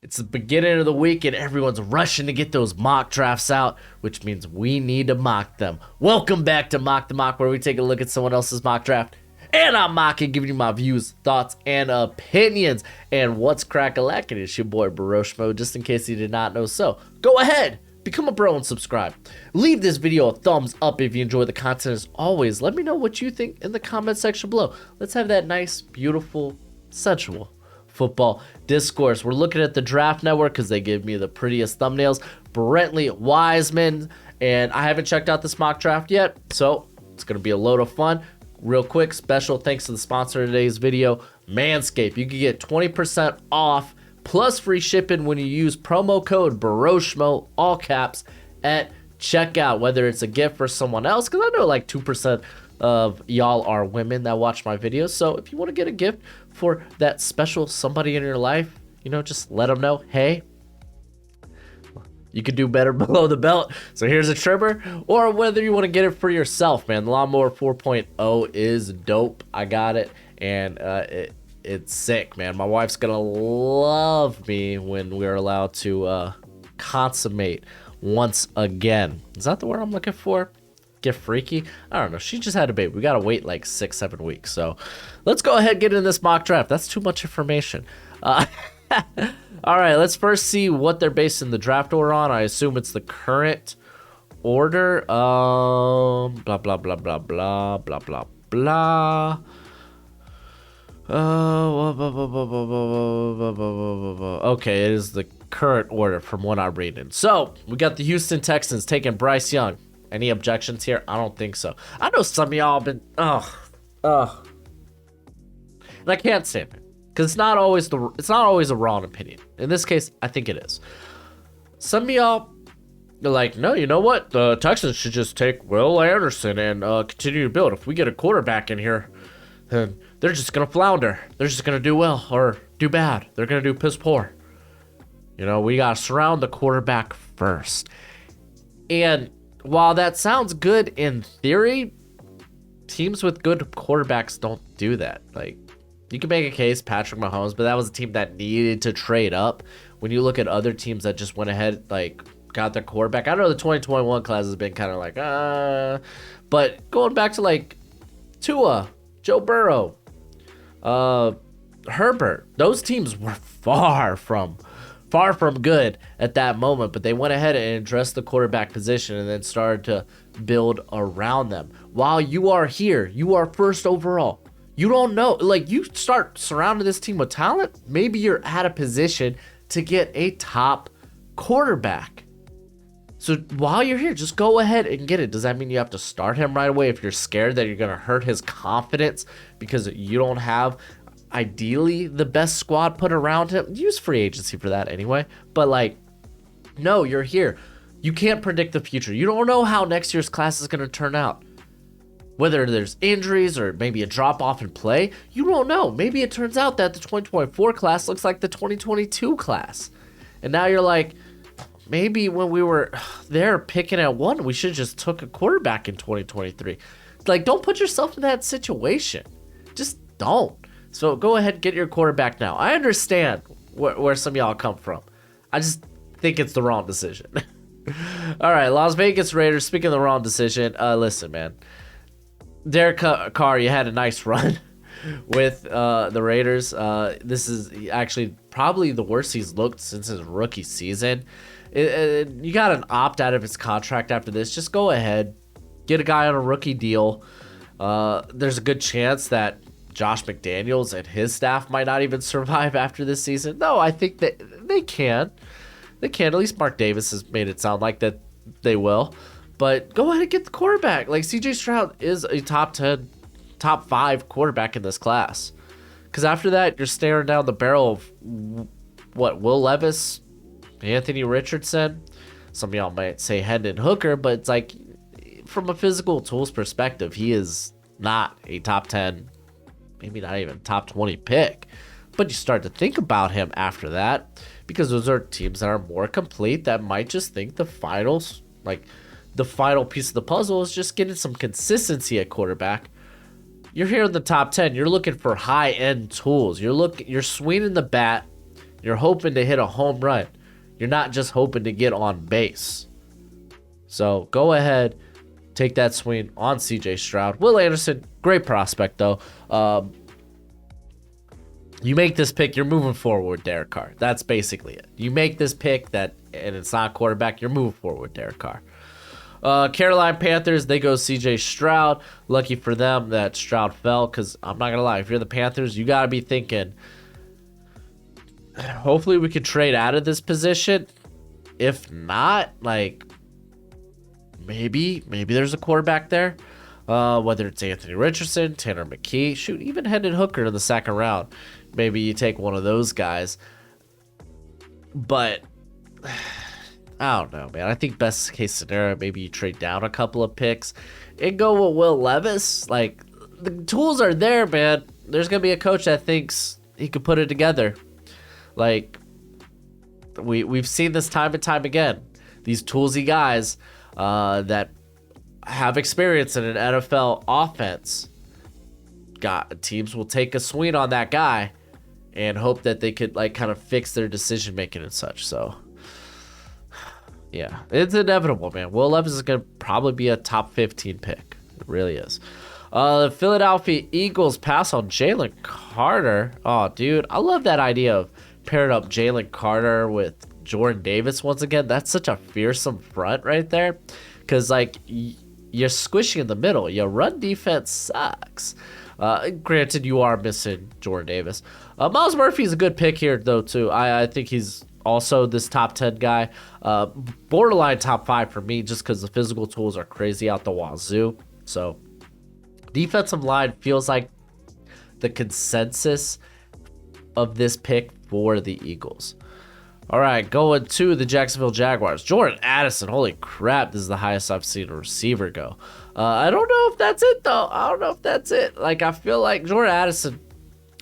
It's the beginning of the week and everyone's rushing to get those mock drafts out, which means we need to mock them. Welcome back to Mock the Mock, where we take a look at someone else's mock draft and I'm mocking, giving you my views, thoughts, and opinions. And what's crack-a-lackin'? It's your boy Broshmo, just in case you did not know so. Go ahead, become a bro and subscribe. Leave this video a thumbs up if you enjoy the content. As always, let me know what you think in the comment section below. Let's have that nice, beautiful, sensual football discourse. We're looking at the Draft Network because they give me the prettiest thumbnails. Brentley Wiseman, and I haven't checked out this mock draft yet, so it's going to be a load of fun. Real quick, special thanks to the sponsor of today's video, Manscaped. You can get 20% off plus free shipping when you use promo code Broshmo, all caps, at checkout, whether it's a gift for someone else, because I know like 2% of y'all are women that watch my videos. So if you want to get a gift for that special somebody in your life, you know, just let them know, hey, you could do better below the belt. So here's a trimmer, or whether you want to get it for yourself, man. The Lawnmower 4.0 is dope. I got it, and it's sick, man. My wife's gonna love me when we're allowed to consummate once again. Is that the word I'm looking for? Get freaky? I don't know. She just had a baby. We gotta wait like 6-7 weeks. So let's go ahead and get in this mock draft. That's too much information. All right, let's first see what they're basing the draft order on. I assume it's the current order. Blah blah blah blah blah blah blah blah. Okay, it is the current order from what I'm reading. So we got the Houston Texans taking Bryce Young. Any objections here? I don't think so. I know some of y'all have been and I can't stand it. Because it's not always a wrong opinion. In this case, I think it is. Some of y'all are like, no, you know what? The Texans should just take Will Anderson and continue to build. If we get a quarterback in here, then they're just going to flounder. They're just going to do well or do bad. They're going to do piss poor. You know, we got to surround the quarterback first. And while that sounds good in theory, teams with good quarterbacks don't do that. Like, you can make a case, Patrick Mahomes, but that was a team that needed to trade up. When you look at other teams that just went ahead, like, got their quarterback. I know the 2021 class has been kind of like, but going back to, like, Tua, Joe Burrow, Herbert, those teams were far from good at that moment, but they went ahead and addressed the quarterback position and then started to build around them. While you are here, you are first overall. You don't know, like, you start surrounding this team with talent, maybe you're at a position to get a top quarterback. So while you're here, just go ahead and get it. Does that mean you have to start him right away if you're scared that you're going to hurt his confidence because you don't have, ideally, the best squad put around him? Use free agency for that anyway. But, like, no, you're here. You can't predict the future. You don't know how next year's class is going to turn out. Whether there's injuries or maybe a drop-off in play, you don't know. Maybe it turns out that the 2024 class looks like the 2022 class. And now you're like, maybe when we were there picking at one, we should have just took a quarterback in 2023. Like, don't put yourself in that situation. Just don't. So go ahead and get your quarterback now. I understand where some of y'all come from. I just think it's the wrong decision. All right, Las Vegas Raiders, speaking of the wrong decision, listen, man. Derek Carr, you had a nice run with the Raiders. This is actually probably the worst he's looked since his rookie season. You got an opt out of his contract after this. Just go ahead, get a guy on a rookie deal. There's a good chance that Josh McDaniels and his staff might not even survive after this season. No, I think that they can. They can. At least Mark Davis has made it sound like that they will. But go ahead and get the quarterback. Like, C.J. Stroud is a top 10, top 5 quarterback in this class. Because after that, you're staring down the barrel of, Will Levis, Anthony Richardson. Some of y'all might say Hendon Hooker, but it's like, from a physical tools perspective, he is not a top 10, maybe not even top 20 pick. But you start to think about him after that, because those are teams that are more complete that might just think the finals, like, the final piece of the puzzle is just getting some consistency at quarterback. You're here in the top 10. You're looking for high-end tools. You're swinging the bat. You're hoping to hit a home run. You're not just hoping to get on base. So go ahead, take that swing on CJ Stroud. Will Anderson, great prospect though. You make this pick, you're moving forward, Derek Carr. That's basically it. You make this pick and it's not quarterback, you're moving forward, Derek Carr. Carolina Panthers, they go CJ Stroud. Lucky for them that Stroud fell, because I'm not going to lie, if you're the Panthers, you got to be thinking, hopefully we could trade out of this position. If not, like, maybe there's a quarterback there. Whether it's Anthony Richardson, Tanner McKee, shoot, even Hendon Hooker in the second round. Maybe you take one of those guys. But I don't know, man. I think best case scenario, maybe you trade down a couple of picks and go with Will Levis. Like, the tools are there, man. There's going to be a coach that thinks he could put it together. Like, we've seen this time and time again. These toolsy guys that have experience in an NFL offense, teams will take a swing on that guy and hope that they could, like, kind of fix their decision making and such. So yeah, it's inevitable, man. Will Levis is going to probably be a top 15 pick. It really is. The Philadelphia Eagles pass on Jalen Carter. Oh, dude, I love that idea of pairing up Jalen Carter with Jordan Davis once again. That's such a fearsome front right there. Because, like, you're squishing in the middle. Your run defense sucks. Granted, you are missing Jordan Davis. Miles Murphy's a good pick here, though, too. I think he's also this top 10 guy. Borderline top 5 for me, just because the physical tools are crazy out the wazoo. So, defensive line feels like the consensus of this pick for the Eagles. All right, going to the Jacksonville Jaguars. Jordan Addison, holy crap, this is the highest I've seen a receiver go. I don't know if that's it, though. I don't know if that's it. Like, I feel like Jordan Addison,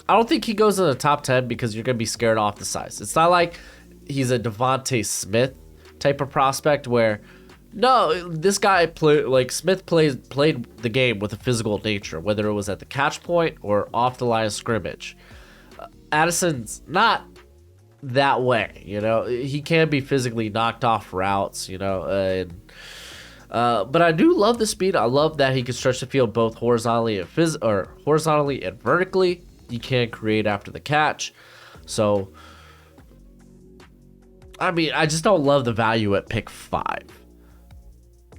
I don't think he goes in the top 10 because you're going to be scared off the size. It's not like he's a Devontae Smith type of prospect where, no, this guy Smith played the game with a physical nature, whether it was at the catch point or off the line of scrimmage. Addison's not that way, you know. He can be physically knocked off routes, you know, but I do love the speed. I love that he can stretch the field both horizontally and vertically. He can create after the catch. So, I mean, I just don't love the value at pick 5.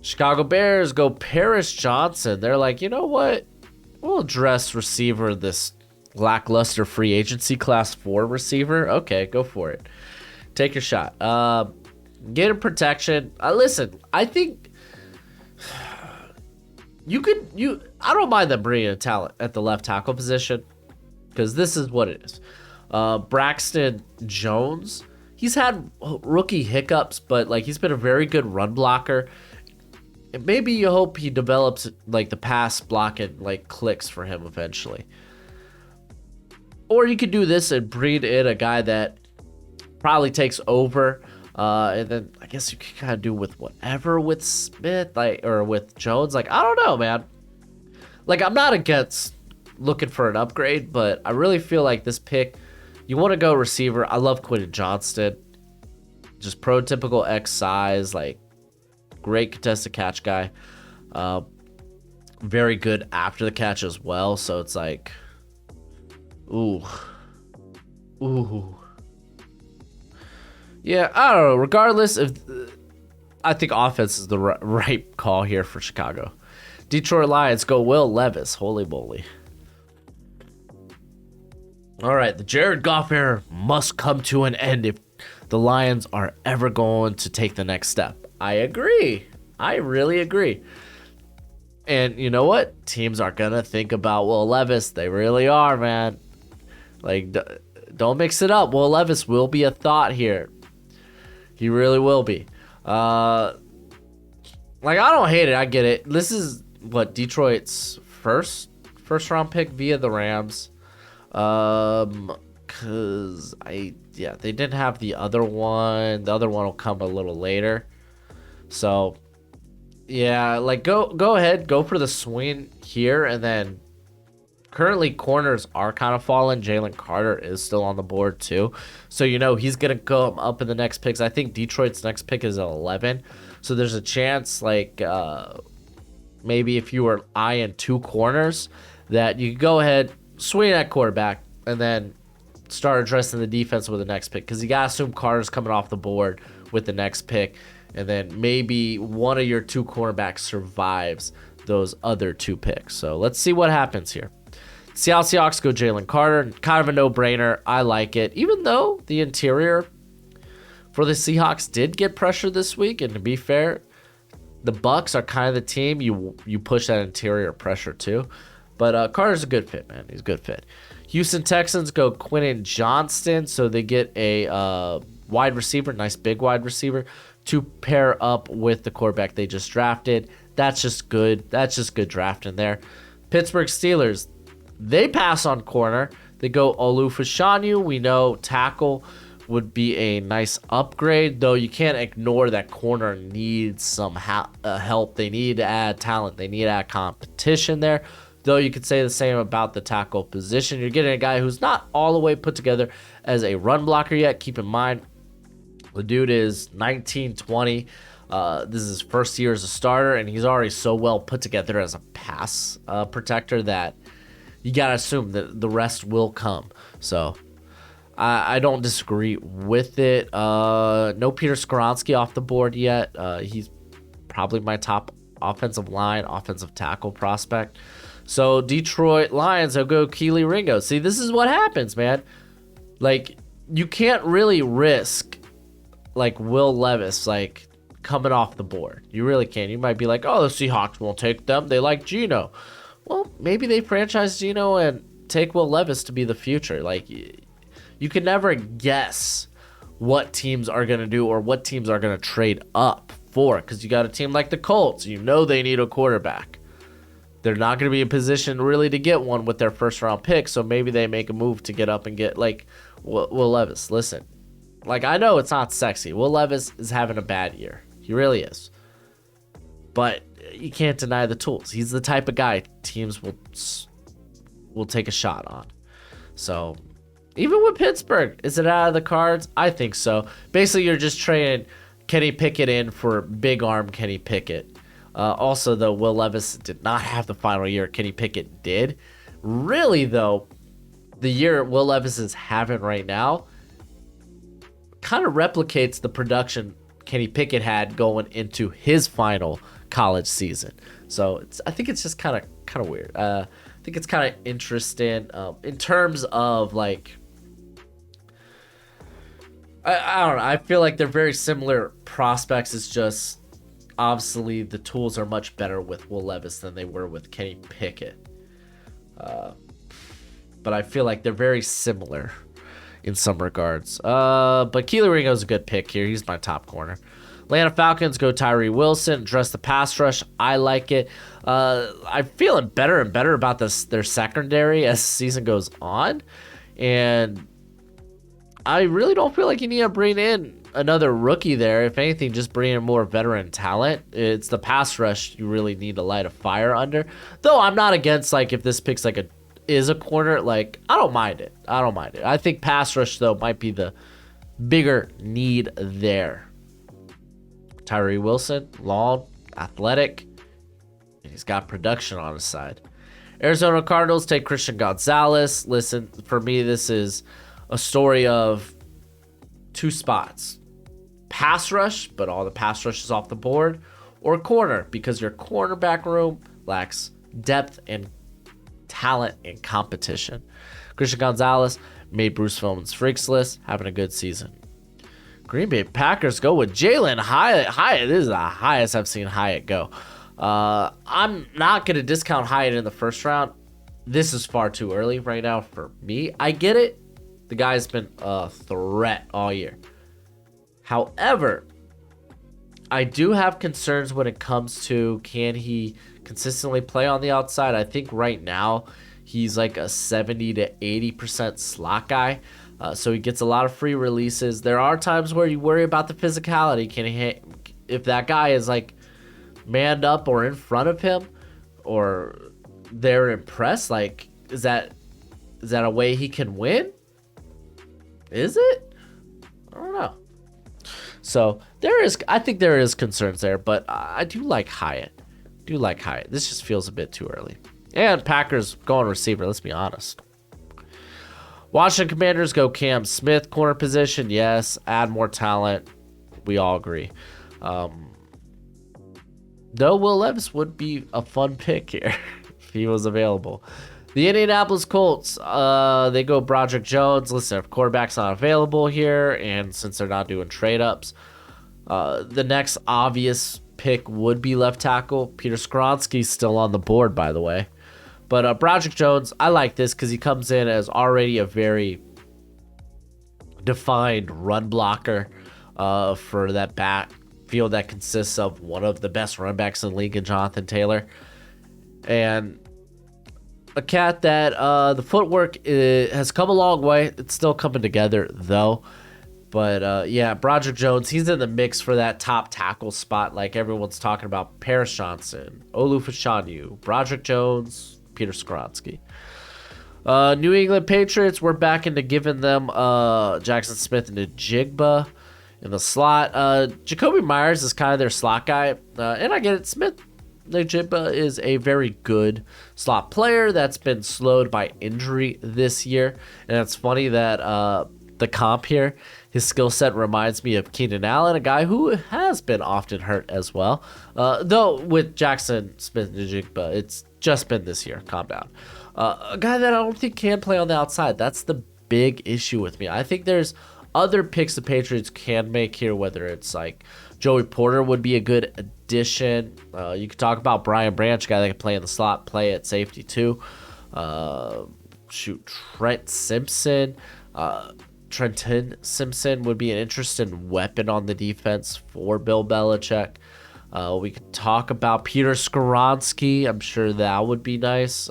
Chicago Bears go Paris Johnson. They're like, you know what? We'll address receiver this lackluster free agency class 4 receiver. Okay, go for it. Take your shot. Get a protection. Listen, I think I don't mind them bringing a talent at the left tackle position, because this is what it is. Braxton Jones, he's had rookie hiccups, but like he's been a very good run blocker. And maybe you hope he develops like the pass blocking like clicks for him eventually. Or you could do this and breed in a guy that probably takes over. And then I guess you could kind of do with whatever with Smith, or with Jones. Like, I don't know, man. Like, I'm not against looking for an upgrade, but I really feel like this pick, you want to go receiver. I love Quentin Johnston. Just prototypical X size, like great contested catch guy. Very good after the catch as well. So it's like, ooh. Yeah, I don't know. Regardless, I think offense is the right call here for Chicago. Detroit Lions go Will Levis. Holy moly. All right, the Jared Goff era must come to an end if the Lions are ever going to take the next step. I agree. I really agree. And you know what? Teams are going to think about Will Levis. They really are, man. Like, don't mix it up. Will Levis will be a thought here. He really will be. Like, I don't hate it. I get it. This is what Detroit's first round pick via the Rams. Cause they didn't have the other one. The other one will come a little later. So yeah, like go ahead, go for the swing here, and then Currently, corners are kind of falling. Jalen Carter is still on the board too. So, he's going to go up in the next picks. I think Detroit's next pick is at 11. So there's a chance, maybe if you were eyeing 2 corners, that you could go ahead, swing at quarterback, and then start addressing the defense with the next pick. Because you got to assume Carter's coming off the board with the next pick. And then maybe one of your 2 cornerbacks survives those other 2 picks. So let's see what happens here. Seattle Seahawks go Jalen Carter. Kind of a no-brainer. I like it. Even though the interior for the Seahawks did get pressure this week, and to be fair, the Bucs are kind of the team you push that interior pressure to. But Carter's a good fit, man. He's a good fit. Houston Texans go Quentin Johnston. So they get a wide receiver, nice big wide receiver, to pair up with the quarterback they just drafted. That's just good. That's just good drafting there. Pittsburgh Steelers, they pass on corner. They go Olufashanu. We know tackle would be a nice upgrade, though you can't ignore that corner needs some help. They need to add talent. They need to add competition there, though you could say the same about the tackle position. You're getting a guy who's not all the way put together as a run blocker yet. Keep in mind, the dude is 19, 20. This is his first year as a starter, and he's already so well put together as a pass protector that you got to assume that the rest will come. So I don't disagree with it. No Peter Skoronski off the board yet. He's probably my top offensive tackle prospect. So Detroit Lions, they'll go Keely Ringo. See, this is what happens, man. You can't really risk Will Levis coming off the board. You really can't. You might be like, oh, the Seahawks won't take them. They like Geno. Well, maybe they franchise Geno and take Will Levis to be the future. You can never guess what teams are going to do or what teams are going to trade up for, because you got a team like the Colts. They need a quarterback. They're not going to be in position really to get one with their first round pick, so maybe they make a move to get up and get Will Levis. Listen, I know it's not sexy. Will Levis is having a bad year. He really is. But you can't deny the tools. He's the type of guy teams will take a shot on. So even with Pittsburgh, is it out of the cards? I think so. Basically, you're just trading Kenny Pickett in for big arm Kenny Pickett. Also, though, Will Levis did not have the final year. Kenny Pickett did. Really, though, the year Will Levis is having right now kind of replicates the production Kenny Pickett had going into his final college season. So I think it's just kind of weird. I think it's kind of interesting in terms of I don't know. I feel like they're very similar prospects. It's just obviously the tools are much better with Will Levis than they were with Kenny Pickett. But I feel like they're very similar in some regards. But Keely Ringo's a good pick here. He's my top corner. Atlanta Falcons go Tyree Wilson, address the pass rush. I like it. I'm feeling better and better about their secondary as the season goes on. And I really don't feel like you need to bring in another rookie there. If anything, just bring in more veteran talent. It's the pass rush you really need to light a fire under. Though I'm not against if this pick's is a corner, I don't mind it. I think pass rush though might be the bigger need there. Tyree Wilson, long, athletic, and he's got production on his side. Arizona Cardinals take Christian Gonzalez. Listen, for me, this is a story of 2 spots. Pass rush, but all the pass rush is off the board, or corner, because your cornerback room lacks depth and talent and competition. Christian Gonzalez made Bruce Feldman's Freaks list, having a good season. Green Bay Packers go with Jalen Hyatt. This is the highest I've seen Hyatt go. I'm not going to discount Hyatt in the first round. This is far too early right now for me. I get it. The guy's been a threat all year. However, I do have concerns when it comes to can he consistently play on the outside. I think right now he's a 70 to 80% slot guy. So he gets a lot of free releases. There are times where you worry about the physicality. If that guy is manned up or in front of him, or they're impressed, is that a way he can win? Is it? I don't know. So I think there is concerns there, but I do like Hyatt. This just feels a bit too early. And Packers going receiver, let's be honest. Washington Commanders go Cam Smith, corner position. Yes, add more talent. We all agree. Though Will Levis would be a fun pick here if he was available. The Indianapolis Colts, they go Broderick Jones. Listen, if quarterback's not available here, and since they're not doing trade-ups, the next obvious pick would be left tackle. Peter Skoronski's still on the board, by the way. But Broderick Jones, I like this because he comes in as already a very defined run blocker for that backfield that consists of one of the best run backs in the league in Jonathan Taylor. And a cat that the footwork has come a long way. It's still coming together, though. But, yeah, Broderick Jones, he's in the mix for that top tackle spot like everyone's talking about. Paris Johnson, Olu Fashanu, Broderick Jones, Peter Skoronski. New England Patriots, we're back into giving them Jackson Smith and Njigba in the slot. Jacoby Myers is kind of their slot guy. And I get it, Njigba is a very good slot player that's been slowed by injury this year. And it's funny that the comp here, his skill set reminds me of Keenan Allen, a guy who has been often hurt as well. Though with Jackson Smith-Njigba, it's just been this year. Calm down. A guy that I don't think can play on the outside. That's the big issue with me. I think there's other picks the Patriots can make here, whether it's like Joey Porter would be a good addition. You could talk about Brian Branch, a guy that can play in the slot, play at safety too. Trent Simpson. Trenton Simpson would be an interesting weapon on the defense for Bill Belichick. We could talk about Peter Skoronski. I'm sure that would be nice.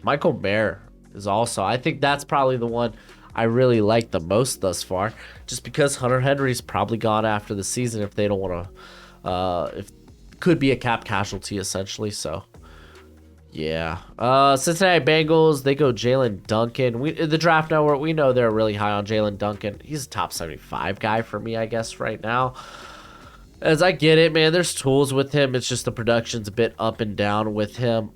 Michael Mayer is also, I think that's probably the one I really like the most thus far, just because Hunter Henry's probably gone after the season if they don't want to, if could be a cap casualty essentially. So yeah, Cincinnati Bengals, they go Jalen Duncan. The Draft Network, we know they're really high on Jalen Duncan. He's a top 75 guy for me, I guess, right now. As I get it, man, there's tools with him. It's just the production's a bit up and down with him.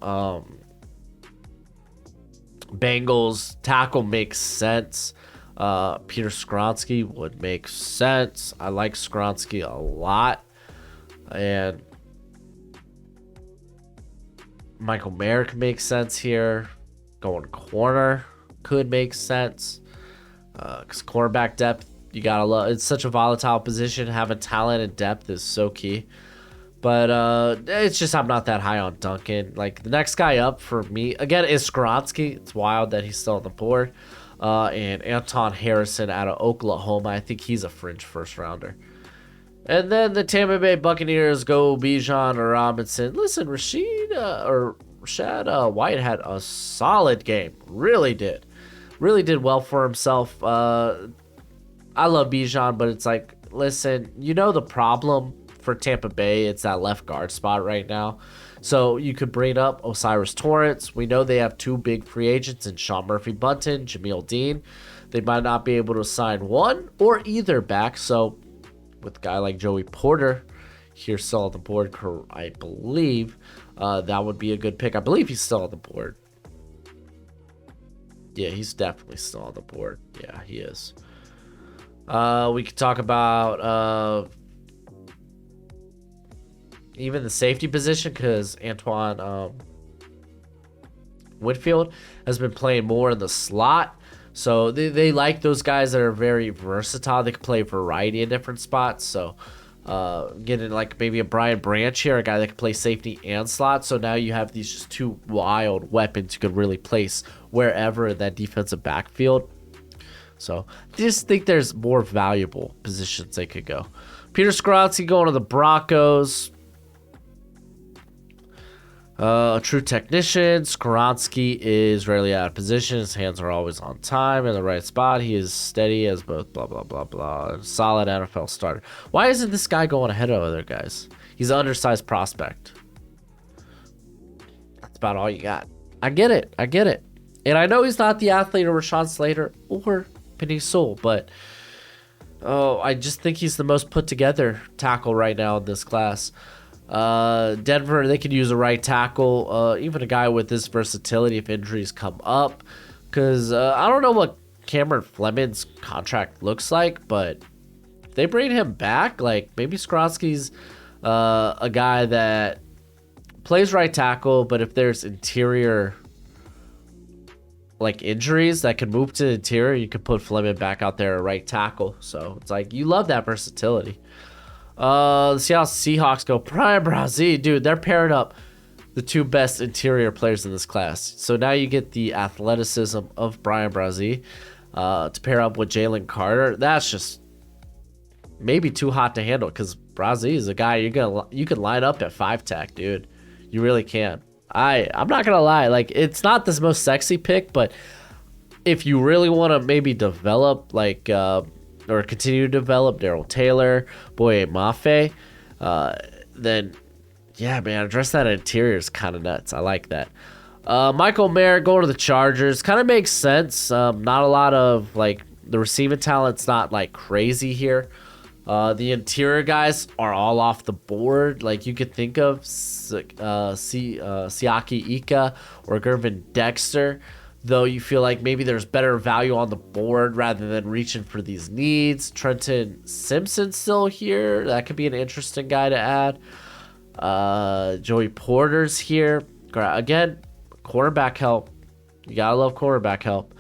Bengals tackle makes sense. Peter Skoronski would make sense. I like Skoronski a lot. And Michael Mayer could make sense here. Going corner could make sense. Because cornerback depth, you gotta love. It's such a volatile position. Having talent and depth is so key. But it's just I'm not that high on Duncan. Like the next guy up for me again is Skoronski. It's wild that he's still on the board. And Anton Harrison out of Oklahoma. I think he's a fringe first rounder. And then the Tampa Bay Buccaneers go Bijan or Robinson. Listen, Rashad White had a solid game. Really did well for himself. I love Bijan, but it's like, listen, you know the problem for Tampa Bay, it's that left guard spot right now. So you could bring up Osiris Torrance. We know they have two big free agents in Sean Murphy-Bunting, Jameel Dean. They might not be able to sign one or either back. So with a guy like Joey Porter here still on the board, I believe that would be a good pick. I believe he's still on the board. Yeah, he's definitely still on the board. Yeah, he is. We could talk about even the safety position because Antoine Whitfield has been playing more in the slot. So they like those guys that are very versatile. They can play a variety of different spots. So getting like maybe a Brian Branch here, a guy that can play safety and slot. So now you have these just two wild weapons you could really place wherever in that defensive backfield. So I just think there's more valuable positions they could go. Peter Skoronski going to the Broncos. A true technician. Skoronski is rarely out of position. His hands are always on time in the right spot. He is steady as both blah, blah, blah, blah. Solid NFL starter. Why isn't this guy going ahead of other guys? He's an undersized prospect. That's about all you got. I get it. I get it. And I know he's not the athlete of Rashawn Slater or Penei Sewell, but I just think he's the most put together tackle right now in this class. Denver, they could use a right tackle, even a guy with this versatility if injuries come up. Because I don't know what Cameron Fleming's contract looks like, but if they bring him back, like maybe Skronsky's a guy that plays right tackle, but if there's interior like injuries that can move to the interior, you could put Fleming back out there at right tackle. So it's like you love that versatility. Let's see how Seahawks go. Brian Brazee, dude, they're pairing up the two best interior players in this class. So now you get the athleticism of Brian Brazee to pair up with Jalen Carter. That's just maybe too hot to handle because Brazee is a guy you can line up at 5-tech, dude. You really can. I'm not gonna lie, like it's not the most sexy pick, but if you really want to maybe develop like or continue to develop Darrell Taylor, Boye Mafe, then yeah, man, address that interior is kind of nuts. I like that. Michael Mayer going to the Chargers kind of makes sense. Not a lot of like the receiving talent's not like crazy here. The interior guys are all off the board. Like you could think of Siaki Ika or Gervin Dexter, though you feel like maybe there's better value on the board rather than reaching for these needs. Trenton Simpson still here. That could be an interesting guy to add. Joey Porter's here. Again, quarterback help. You gotta love quarterback help.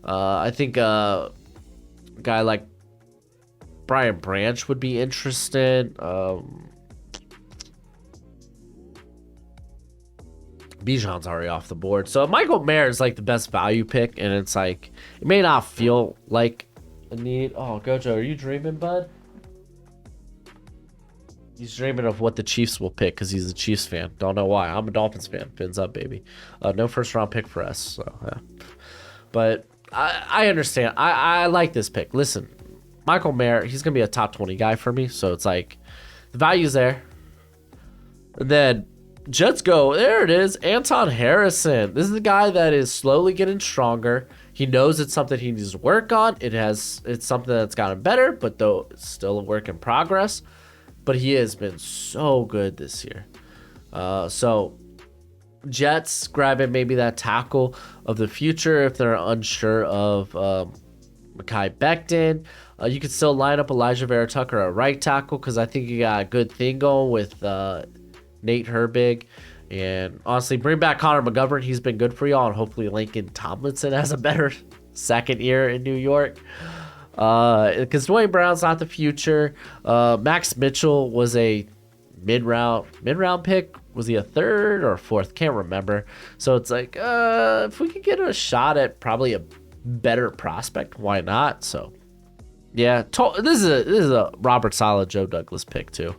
I think a guy like Brian Branch would be interested. Bijan's already off the board. So Michael Mayer is like the best value pick, and it's like it may not feel like a need. Oh, Gojo, are you dreaming, bud? He's dreaming of what the Chiefs will pick because he's a Chiefs fan. Don't know why. I'm a Dolphins fan. Fins up, baby. No first round pick for us. So, yeah. But I understand. I like this pick. Listen, Michael Mayer, he's gonna be a top 20 guy for me. So it's like the value's there. And then Jets go. There it is. Anton Harrison. This is the guy that is slowly getting stronger. He knows it's something he needs to work on. It's something that's gotten better, but though it's still a work in progress. But he has been so good this year. So Jets grabbing maybe that tackle of the future if they're unsure of Mekhi Becton. You could still line up Elijah Vera Tucker at right tackle because I think you got a good thing going with Nate Herbig. And honestly, bring back Connor McGovern. He's been good for y'all. And hopefully Lincoln Tomlinson has a better second year in New York. Because Dwayne Brown's not the future. Max Mitchell was a mid-round pick. Was he a third or a fourth? Can't remember. So it's like, if we could get a shot at probably a better prospect, why not? So yeah, this is a Robert Saleh, Joe Douglas pick too.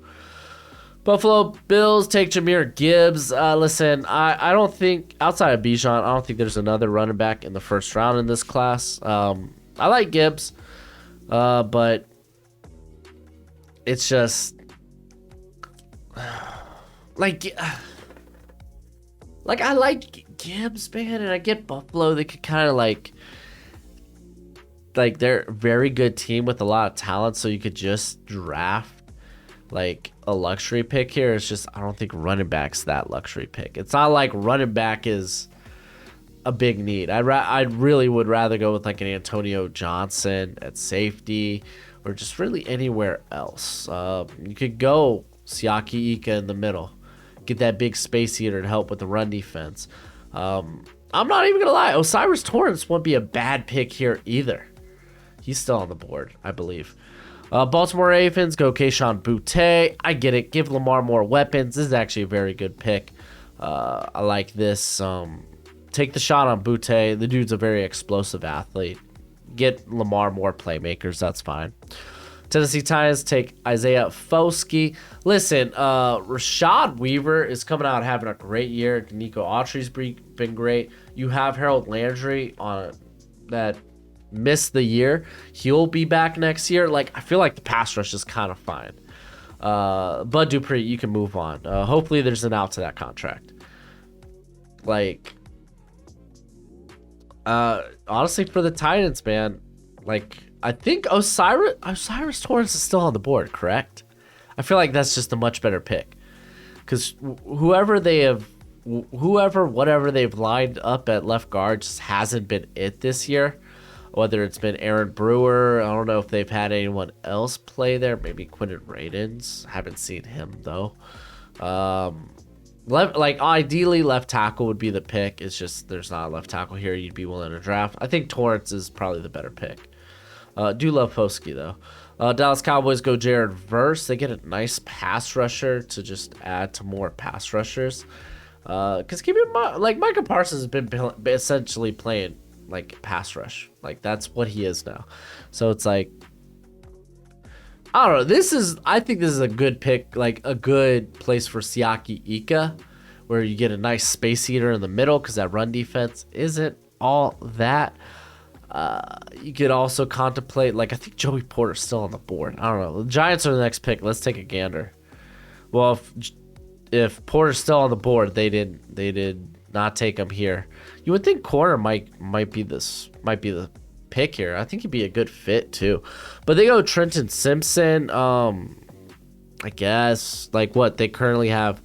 Buffalo Bills take Jahmyr Gibbs. Listen, I don't think outside of Bijan, I don't think there's another running back in the first round in this class. I like Gibbs. But it's just like I like Gibbs, man, and I get Buffalo. They could kind of like they're a very good team with a lot of talent, so you could just draft like a luxury pick here. It's just I don't think running back's that luxury pick. It's not like running back is a big need. I really would rather go with like an Antonio Johnson at safety or just really anywhere else. You could go Siaki Ika in the middle. Get that big space eater to help with the run defense. I'm not even going to lie. Osiris Torrance won't be a bad pick here either. He's still on the board, I believe. Baltimore Ravens go Kayshon Boutte. I get it. Give Lamar more weapons. This is actually a very good pick. I like this. Take the shot on Boutte. The dude's a very explosive athlete. Get Lamar more playmakers. That's fine. Tennessee Titans take Isaiah Foskey. Listen, Rashad Weaver is coming out having a great year. Nico Autry's been great. You have Harold Landry on that missed the year. He'll be back next year. Like I feel like the pass rush is kind of fine. Bud Dupree, you can move on. Hopefully there's an out to that contract. Like Honestly, for the Titans, man, like I think Osiris Torrance is still on the board, correct? I feel like that's just a much better pick because whatever they've lined up at left guard just hasn't been it this year. Whether it's been Aaron Brewer, I don't know if they've had anyone else play there. Maybe Quinton Radins. Haven't seen him though. Ideally, left tackle would be the pick. It's just there's not a left tackle here you'd be willing to draft. I think Torrance is probably the better pick. Do love Posky though. Dallas Cowboys go Jared Verse. They get a nice pass rusher to just add to more pass rushers. Because keep in mind, like Micah Parsons has been essentially playing like pass rush. Like that's what he is now. So it's like, I don't know. I think this is a good pick, like a good place for Siaki Ika, where you get a nice space eater in the middle because that run defense isn't all that. You could also contemplate, like I think Joey Porter's still on the board. I don't know. The Giants are the next pick. Let's take a gander. Well, if Porter's still on the board, they did not take him here. You would think corner might be the pick here. I think he'd be a good fit too. But they go Trenton Simpson. I guess like what they currently have.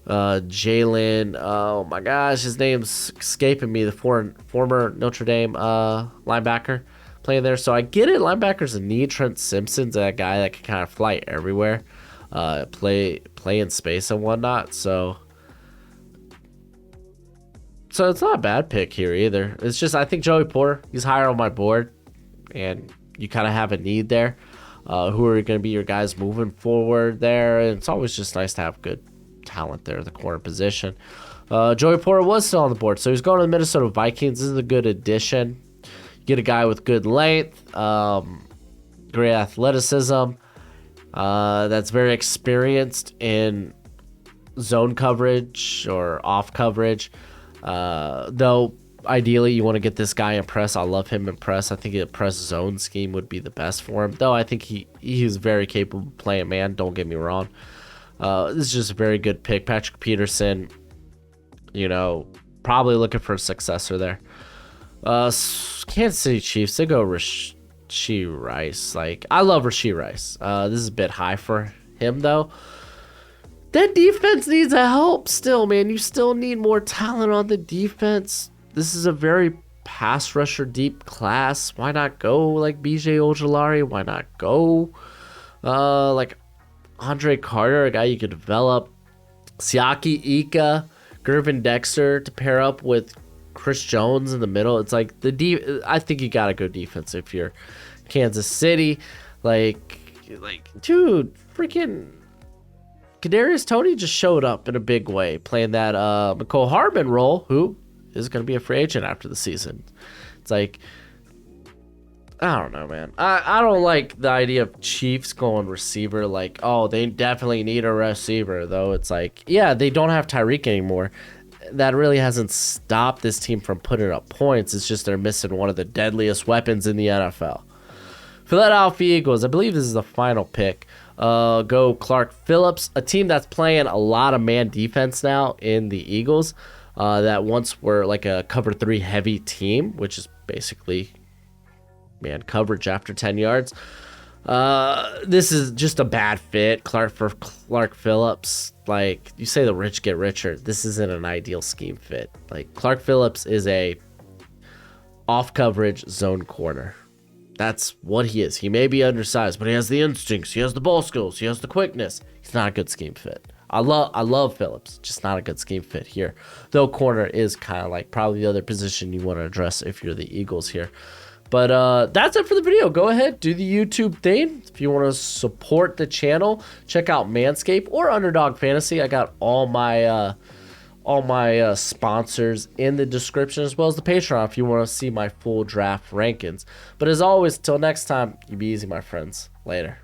Jalen, oh my gosh, his name's escaping me. The former Notre Dame linebacker playing there. So I get it. Linebackers in need. Trent Simpson's that guy that can kind of fly everywhere, play in space and whatnot. So it's not a bad pick here either. It's just I think Joey Porter, he's higher on my board, and you kind of have a need there. Who are going to be your guys moving forward there? And it's always just nice to have good talent there, the corner position. Joey Porter was still on the board, so he's going to the Minnesota Vikings. This is a good addition. You get a guy with good length, great athleticism, that's very experienced in zone coverage or off coverage. Though ideally you want to get this guy in press. I love him in press. I think a press zone scheme would be the best for him. Though I think he's very capable of playing man. Don't get me wrong. This is just a very good pick. Patrick Peterson, probably looking for a successor there. Kansas City Chiefs, they go Rashee Rice. Like, I love Rashee Rice. This is a bit high for him, though. That defense needs a help still, man. You still need more talent on the defense. This is a very pass rusher deep class. Why not go like BJ Ojolari? Why not go like Andre Carter, a guy you could develop, Siaki Ika, Gervin Dexter to pair up with Chris Jones in the middle. It's like I think you gotta go defense if you're Kansas City. Like, dude, freaking Kadarius Toney just showed up in a big way, playing that McCole Hardman role, who is gonna be a free agent after the season. It's like, I don't know, man. I don't like the idea of Chiefs going receiver. Like, oh, they definitely need a receiver, though. It's like, yeah, they don't have Tyreek anymore. That really hasn't stopped this team from putting up points. It's just they're missing one of the deadliest weapons in the NFL. Philadelphia Eagles, I believe this is the final pick. Go Clark Phillips, a team that's playing a lot of man defense now in the Eagles. That once were like a cover 3 heavy team, which is basically man coverage after 10 yards. This is just a bad fit. Clark Phillips, like you say, the rich get richer. This isn't an ideal scheme fit. Like Clark Phillips is a off coverage zone corner. That's what he is. He may be undersized, but he has the instincts. He has the ball skills. He has the quickness. He's not a good scheme fit. I love Phillips, just not a good scheme fit here. Though corner is kind of like probably the other position you want to address if you're the Eagles here. But that's it for the video. Go ahead, do the YouTube thing. If you want to support the channel, check out Manscaped or Underdog Fantasy. I got all my sponsors in the description, as well as the Patreon if you want to see my full draft rankings. But as always, till next time, you be easy, my friends. Later.